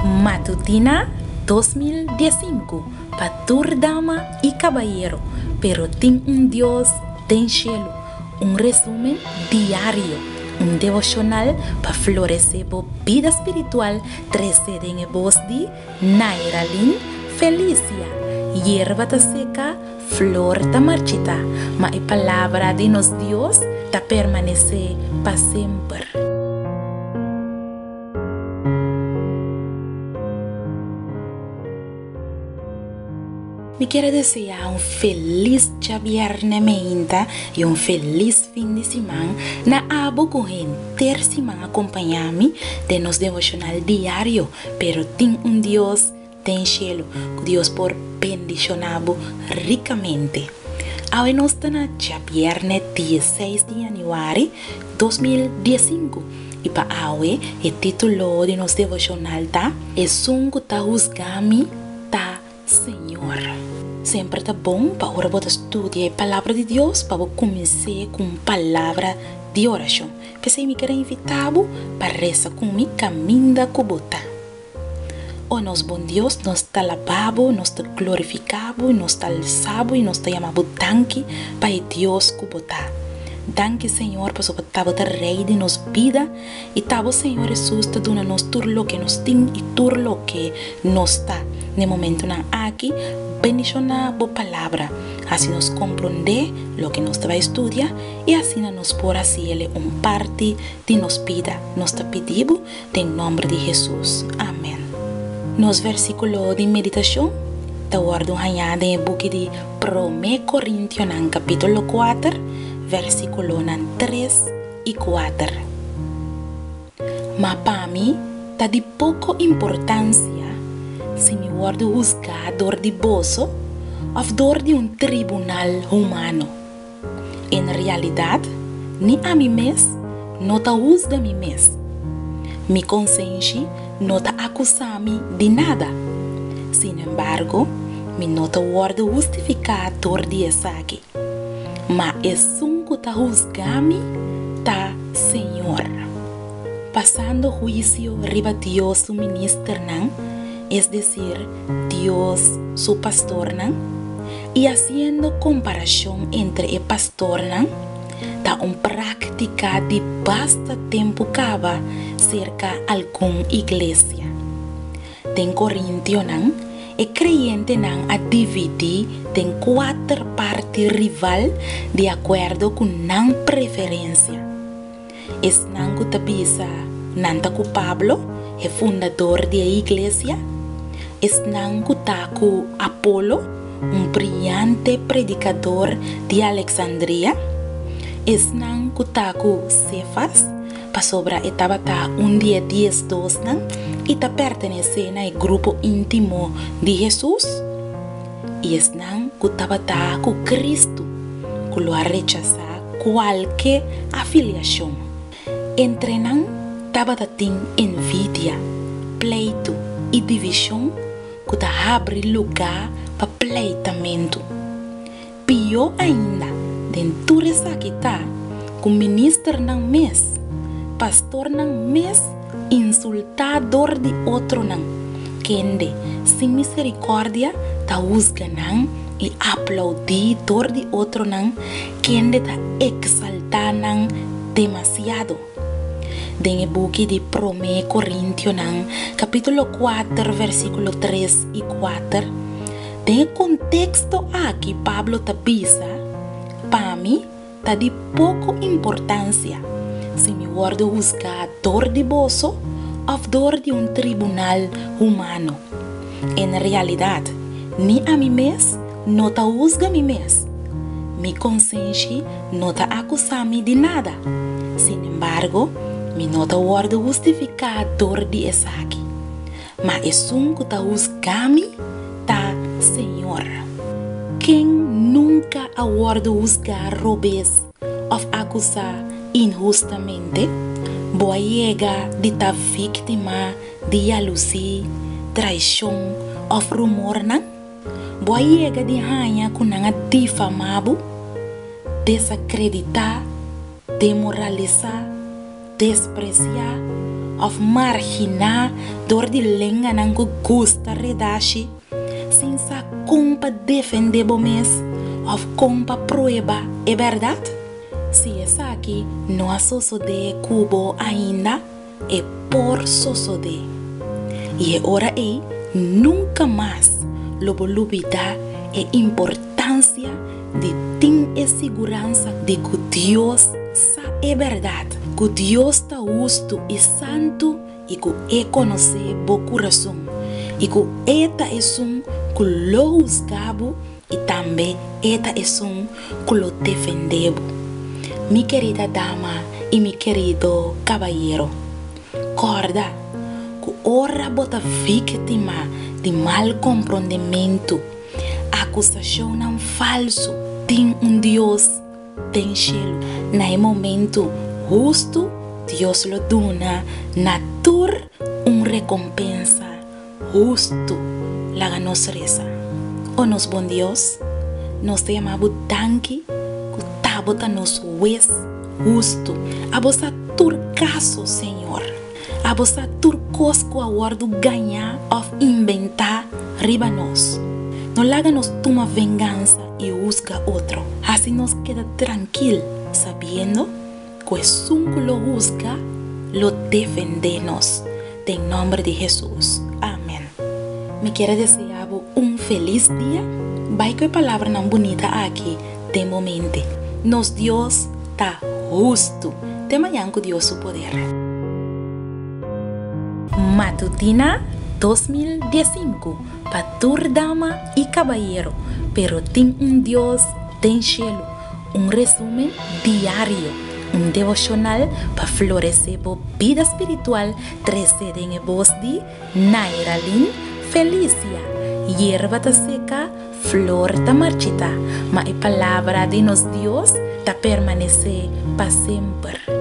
Matutina 2015 para toda dama y caballero, pero tem Dios tem cielo, resumen diario, devocional para florecer por vida espiritual, 13 de voz de Nairalin Felicia, hierba ta seca, flor ta marchita, mas a palavra de nos Dios ta permanece para sempre. Me quero desejar feliz viernes e feliz fim de semana na abo corrente ter semana acompanhar-me de nos devocional diário, pero tem Deus tem cielo, Deus por bendicionado ricamente. Hoje nós estamos na viernes 16 de janeiro 2015 e para hoje o título de nos devocional tá é sungo ta juzgami ta Senhor. Sempre tá bom para ora botar estudar a palavra de Deus para começar com palavra de oração. Pensei me querer invitar para rezar comigo caminho com botar. Oh nosso bom Deus, nós está lavado, nós está glorificado, nós está alçado e nós está chamado tanque para Deus com botar. Danke Senhor por sua tábua rei de nos vida e tábua Senhor Jesus está dando nos tudo o que nos tem e tudo o que nos está no momento na aqui bendicionar a palavra assim nos compreender o que nos vai estudar e assim nos por assim ele parte de nos vida nos está pedido em nome de Jesus. Amém. Nos versículo de meditação está guardado hanhada em book de 1 Coríntios capítulo 4 versículo 3 e 4. Mas para mim está de pouca importância se me guardo juzgador de bolso ou dor de tribunal humano. Em realidade, nem a mim mesmo não ta juzga a mim mesmo. Mi consciência não ta acusa-me de nada. Sin embargo, me não ta guardo justificador de essa aqui. Mas é sungo ta juzga-me ta Senhor. Passando juízo riba Deus su ministro não, es decir, Dios su pastor, ¿no? Y haciendo comparación entre el pastor, ¿no? Da práctica de basta tiempo cava cerca alguna iglesia. En Corintio, ¿no? El creyente ¿no? A dividir en 4 partes rival de acuerdo con la preferencia. Es nangu tabisa nanta cu Pablo, el fundador de la iglesia. Es Taku Apolo, brillante predicador de Alexandria. Es Taku Cefas, para sobra estaba día 10-2 y pertenece al grupo íntimo de Jesús. Y es Taku Cristo, que lo ha rechazado cualquier afiliación. Entre estaba envidia, pleito y división que abre lugar para pleitamento. Pior ainda, dentro dessa que está, com ministro não mes, pastor não mes, insultador de outro não, quende sem misericórdia ta juzga não e aplaudidor de outro não, quende ta exaltar não demasiado. Den el book de 1 Coríntios, capítulo 4, versículo 3 y 4. Den el contexto aquí Pablo tabisa, para mí, está de poca importancia si me guardo juzgador de bolso o dor de tribunal humano. En realidad, ni a mí mesmo no ta juzga a mí mesmo. Mi consciência no ta acusa-me de nada. Sin embargo, mi nota guardo justificador de essa aqui. Mas é que ta juzga-me ta Senhor. Quem nunca aguardo juzgar robes ou acusar injustamente, boa chega de ta vítima de jalusia, traição ou rumor, não? Boa chega de ranha com nanga difamado, desacreditar, demoralizar, despreciar of marginar door die lenga nango gusta redashi, sin sa compa defender bomes, of compa prueba, é verdade? Se essa aqui não a sosode cubo ainda, é por sosode. E é hora aí, nunca mais, lobo lubida a importância de ter a segurança de que Deus é verdade, que Deus está justo e santo e que é conhecer o coração e que esta é um que lo juzgabo e também esta é um que lo defendebo. Mi querida dama e mi querido caballero, corda que ora bota vítima de mal compreendimento, acusação não falso, tem Deus, tem cielo. Na momento justo, Deus lo dona na tur recompensa justo la nos reza. O nos bom Deus, nos te amamos tanque, que tabota nos juez justo, a vossa tur caso, Senhor. A vossa tur cosco aguardo ganhar ou inventar riba nós. Não laga nos toma vingança e juzga outro. Assim nos queda tranquilo, sabendo que o que lo juzga, lo defendemos. Em nome de Jesus. Amém. Me quero desejar feliz dia. Vai com a palavra não bonita aqui, de momento. Nos Deus está justo. De manhã com Deus o poder. Matutina 2015 para tur dama e caballero, pero tem Deus tem cielo. Resumen diário, devocional para florescer a vida espiritual. Trecedem a voz de Nairalyn Felicia. Hierba ta seca, flor ta marchita, mas a palavra de nos Deus ta permanecer para sempre.